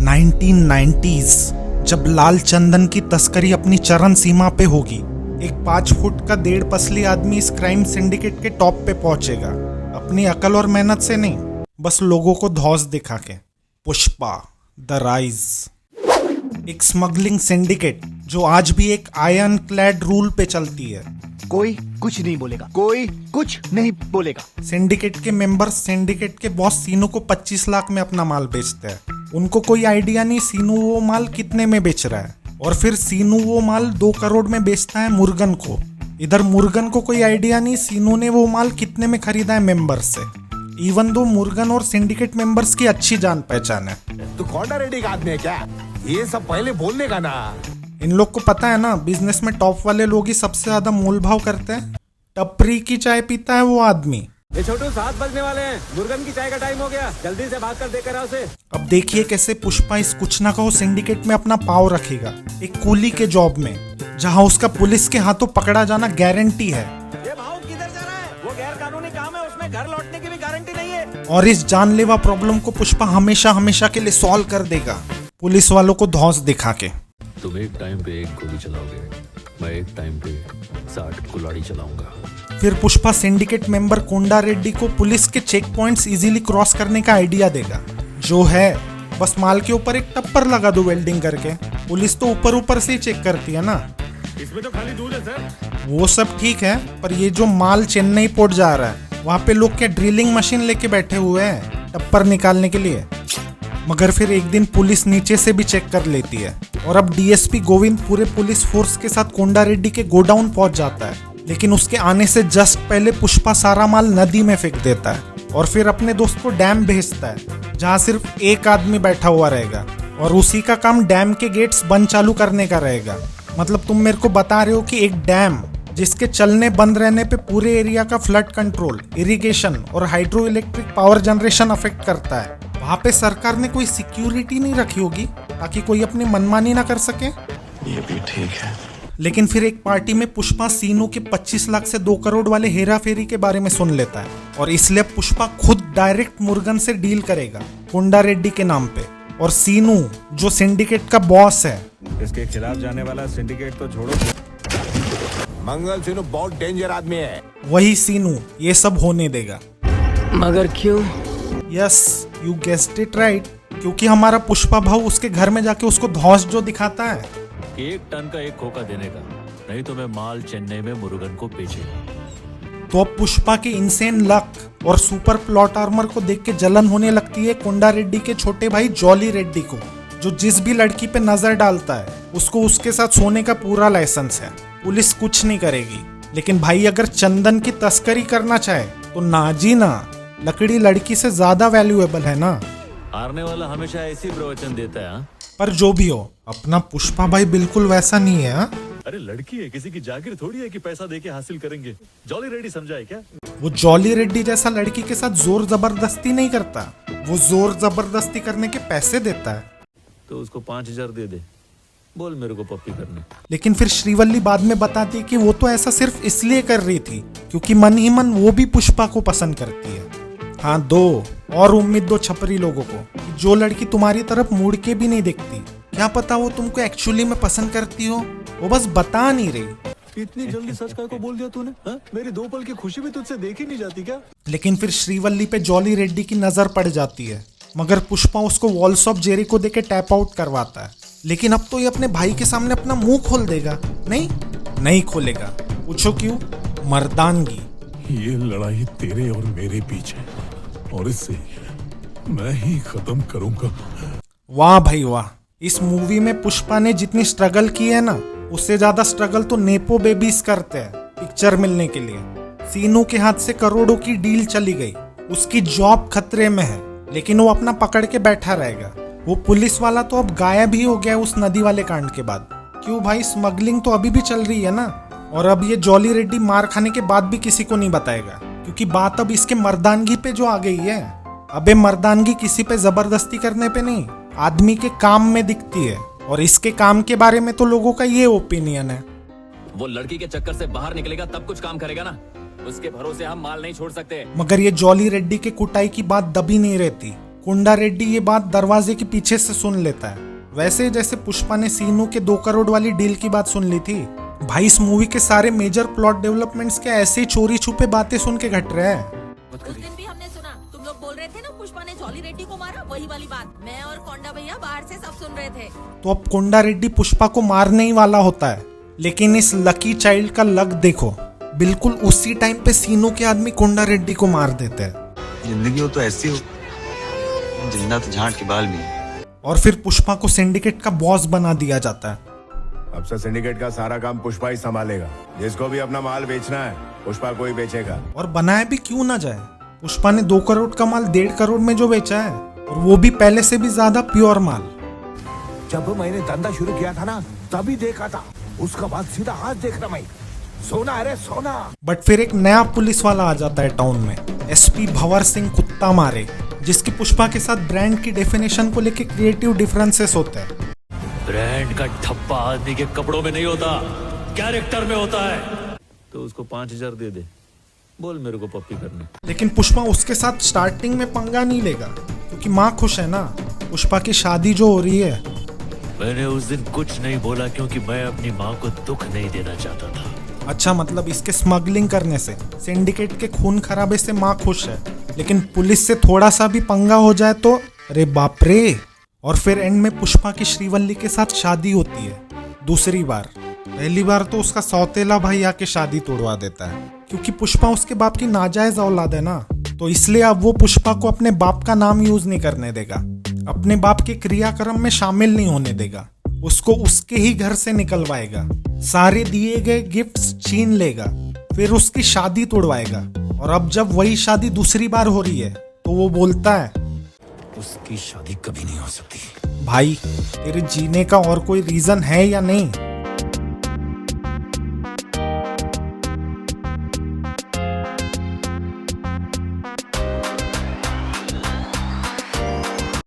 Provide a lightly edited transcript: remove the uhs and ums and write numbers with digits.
1990s जब लाल चंदन की तस्करी अपनी चरम सीमा पे होगी, एक 5 फुट का 1.5 पसली आदमी इस क्राइम सिंडिकेट के टॉप पे पहुंचेगा, अपनी अकल और मेहनत से नहीं, बस लोगों को धौंस दिखा के। पुष्पा द राइज, एक स्मगलिंग सिंडिकेट जो आज भी एक आयरन क्लैड रूल पे चलती है। कोई कुछ नहीं बोलेगा, कोई कुछ नहीं बोलेगा। सिंडिकेट के मेंबर सिंडिकेट के बॉस सीनू को 25 लाख में अपना माल बेचते हैं। उनको कोई आइडिया नहीं सीनू वो माल कितने में बेच रहा है, और फिर सीनू वो माल 2 करोड़ में बेचता है मुर्गन को। इधर मुर्गन को कोई आइडिया नहीं सीनू ने वो माल कितने में खरीदा है मेंबर से। इवन दो मुर्गन और सिंडिकेट मेंबर्स की अच्छी जान पहचान है। तो कोंडा रेड्डी का आदमी है क्या? ये सब पहले बोलने का ना। इन लोग को पता है ना, बिजनेस में टॉप वाले लोग ही सबसे ज्यादा मोल भाव करते हैं। टपरी की चाय पीता है वो आदमी। ये छोटू 7 बजने वाले हैं, मुर्गन की चाय का टाइम हो गया, जल्दी से भाग कर देकर आओ उसे। अब देखिए कैसे पुष्पा इस कुछ ना कहो सिंडिकेट में अपना पाव रखेगा, एक कूली के जॉब में, जहां उसका पुलिस के हाथों पकड़ा जाना गारंटी है। ये भाव किधर जा रहा है? वो गैर कानूनी काम है, उसमें घर लौटने की भी गारंटी नहीं है। और इस जानलेवा प्रॉब्लम को पुष्पा हमेशा हमेशा के लिए सॉल्व कर देगा, पुलिस वालों को धौंस दिखा के। तुम एक टाइम पे 1 गोली चलाओगे, मैं एक टाइम पे 60 कुल्हाड़ी चलाऊंगा। फिर पुष्पा सिंडिकेट मेंबर कोंडा रेड्डी को पुलिस के चेक पॉइंट्स इजीली क्रॉस करने का आइडिया देगा, जो है बस माल के ऊपर एक टप्पर लगा दो वेल्डिंग करके। पुलिस तो ऊपर ऊपर से ही चेक करती है ना। इसमें तो खाली दूध है सर। वो सब ठीक है, पर ये जो माल चेन्नई पोर्ट जा रहा है, वहाँ पे लोग क्या ड्रिलिंग मशीन लेके बैठे हुए हैं टप्पर निकालने के लिए? मगर फिर एक दिन पुलिस नीचे से भी चेक कर लेती है, और अब डीएसपी गोविंद पूरे पुलिस फोर्स के साथ कोंडा रेड्डी के गोडाउन पहुंच जाता है। लेकिन उसके आने से जस्ट पहले पुष्पा सारा माल नदी में फेंक देता है, और फिर अपने दोस्त को डैम भेजता है, जहां सिर्फ एक आदमी बैठा हुआ रहेगा, और उसी का काम डैम के गेट्स बंद चालू करने का रहेगा। मतलब तुम मेरे को बता रहे हो कि एक डैम जिसके चलने बंद रहने पे पूरे एरिया का फ्लड कंट्रोल, इरिगेशन और hydro electric power generation affect करता है, वहाँ पे सरकार ने कोई सिक्योरिटी नहीं रखी होगी ताकि कोई अपनी मनमानी ना कर सके? ये भी ठीक है। लेकिन फिर एक पार्टी में पुष्पा सीनू के 25 लाख से 2 करोड़ वाले हेरा फेरी के बारे में सुन लेता है, और इसलिए पुष्पा खुद डायरेक्ट मुर्गन से डील करेगा कोंडा रेड्डी के नाम पे। और सीनू जो सिंडिकेट का बॉस है, इसके खिलाफ जाने वाला सिंडिकेट तो छोड़ो, मंगल सिन्हा बहुत डेंजर आदमी है। वही सीनू ये सब होने देगा। मगर क्यों? Yes, you guessed it right, क्योंकि हमारा पुष्पा भाऊ उसके घर में जाके उसको धौंस जो दिखाता है कि 1 टन का 1 खोखा देने का, नहीं तो मैं माल चेन्नई में मुर्गन को बेचेगा। तो अब पुष्पा के इंसेन लक और सुपर प्लॉट आर्मर को देख के जलन होने लगती है कोंडा रेड्डी के छोटे भाई जॉली रेड्डी को, जो जिस भी लड़की पे नजर डालता है उसको उसके साथ सोने का पूरा लाइसेंस है। पुलिस कुछ नहीं करेगी, लेकिन भाई अगर चंदन की तस्करी करना चाहे तो ना जी ना, लकड़ी लड़की से ज्यादा वैल्यूएबल है ना। हारने वाला हमेशा ऐसी प्रवचन देता है। पर जो भी हो, अपना पुष्पा भाई बिल्कुल वैसा नहीं है। अरे लड़की है, किसी की जागीर थोड़ी है कि पैसा देके हासिल करेंगे। जॉली रेड्डी समझा है क्या? वो जॉली रेड्डी जैसा लड़की के साथ जोर जबरदस्ती नहीं करता, वो जोर जबरदस्ती करने के पैसे देता है। तो उसको 5000 दे दे, बोल मेरे को पप्पी करने। लेकिन फिर श्रीवल्ली बाद में बताती है कि वो तो ऐसा सिर्फ इसलिए कर रही थी क्योंकि मन ही मन वो भी पुष्पा को पसंद करती है। हाँ, दो और उम्मीद दो छपरी लोगों को कि जो लड़की तुम्हारी तरफ मुड़ के भी नहीं देखती, क्या पता वो तुमको एक्चुअली में पसंद करती हो, वो बस बता नहीं रही। इतनी जल्दी सच का को बोल दिया तूने? मेरी 2 पल की खुशी भी तुझसे देखी नहीं जाती क्या? लेकिन फिर श्रीवल्ली पे जॉली रेड्डी की नजर पड़ जाती है, मगर पुष्पा उसको वॉल्स ऑफ जेरिको देके टैप आउट करवाता है। लेकिन अब तो ये अपने भाई के सामने अपना मुंह खोल देगा? नहीं खोलेगा। पूछो क्यों? मर्दानगी। ये लड़ाई तेरे और मेरे बीच है, और इससे मैं ही खत्म करूंगा। वाह भाई वाह, इस मूवी में पुष्पा ने जितनी स्ट्रगल की है ना, उससे ज्यादा स्ट्रगल तो नेपो बेबीज करते हैं पिक्चर मिलने के लिए। सीनू के हाथ से करोड़ों की डील चली गई, उसकी जॉब खतरे में है, लेकिन वो अपना पकड़ के बैठा रहेगा। वो पुलिस वाला तो अब गायब ही हो गया उस नदी वाले कांड के बाद। क्यों भाई, स्मगलिंग तो अभी भी चल रही है ना। और अब ये जॉली रेड्डी मार खाने के बाद भी किसी को नहीं बताएगा, क्योंकि बात अब इसके मर्दानगी पे जो आ गई है। अबे मर्दानगी किसी पे जबरदस्ती करने पे नहीं, आदमी के काम में दिखती है, और इसके काम के बारे में तो लोगों का ये ओपिनियन है। वो लड़की के चक्कर से बाहर निकलेगा तब कुछ काम करेगा ना, उसके भरोसे हम माल नहीं छोड़ सकते। मगर ये जॉली रेड्डी के कुटाई की बात दबी नहीं रहती। कोंडा रेड्डी ये बात दरवाजे के पीछे से सुन लेता है, वैसे जैसे पुष्पा ने सीनू के 2 करोड़ वाली डील की बात सुन ली थी। भाई इस मूवी के सारे मेजर प्लॉट डेवलपमेंट्स के ऐसे ही चोरी छुपे बातें सुन के घट रहे हैं। उस दिन भी हमने सुना, तुम लोग बोल रहे थे ना पुष्पा ने जॉली रेड्डी को मारा, वही वाली बात मैं और कोंडा भैया बाहर से सब सुन रहे थे। तो अब कोंडा रेड्डी पुष्पा को मारने ही वाला होता है, लेकिन इस लकी चाइल्ड का लक देखो, बिल्कुल उसी टाइम पे सीनू के आदमी कोंडा रेड्डी को मार देते हैं। जिंदगी हो तो ऐसी हो, जिंदा तो झांट के बाल भी है। और फिर पुष्पा को सिंडिकेट का बॉस बना दिया जाता है। अब से सिंडिकेट का सारा काम पुष्पा ही संभालेगा। जिसको भी अपना माल बेचना है पुष्पा को ही बेचेगा। और बनाया भी क्यों ना जाए, पुष्पा ने 2 करोड़ का माल 1.5 करोड़ में जो बेचा है, और वो भी पहले से भी ज्यादा प्योर माल। जब मैंने धंधा शुरू किया था ना तभी देखा था, उसका बाद सीधा आज देख रहा मैं। सोना है रे सोना। बट फिर एक नया पुलिस वाला आ जाता है टाउन में, एसपी भंवर सिंह कुत्ता मारे, जिसकी पुष्पा के साथ ब्रांड की डेफिनेशन को लेके क्रिएटिव डिफरेंसेस होते हैं। ब्रांड का ठप्पा आदमी के कपड़ों में नहीं होता, कैरेक्टर में होता है। तो उसको 5,000 दे दे, बोल मेरे को पप्पी करने। लेकिन पुष्पा उसके साथ स्टार्टिंग में पंगा नहीं लेगा, क्योंकि माँ खुश है ना, पुष्पा की शादी जो हो रही है। मैंने उस दिन कुछ नहीं बोला क्योंकि मैं अपनी माँ को दुख नहीं देना चाहता था। अच्छा, मतलब इसके स्मगलिंग करने से, सिंडिकेट के खून खराबे से माँ खुश है, लेकिन पुलिस से थोड़ा सा भी पंगा हो जाए तो अरे बाप रे। और फिर एंड में पुष्पा की श्रीवल्ली के साथ शादी होती है, दूसरी बार। पहली बार तो उसका सौतेला भाई आके शादी तोड़वा देता है, क्योंकि पुष्पा उसके बाप की नाजायज औलाद है ना, तो इसलिए अब वो पुष्पा को अपने बाप का नाम यूज नहीं करने देगा, अपने बाप के क्रियाक्रम में शामिल नहीं होने देगा, उसको उसके ही घर से निकलवाएगा, सारे दिए गए गिफ्ट्स छीन लेगा, फिर उसकी शादी तोड़वाएगा। और अब जब वही शादी दूसरी बार हो रही है तो वो बोलता है, उसकी शादी कभी नहीं हो सकती। भाई तेरे जीने का और कोई रीजन है या नहीं?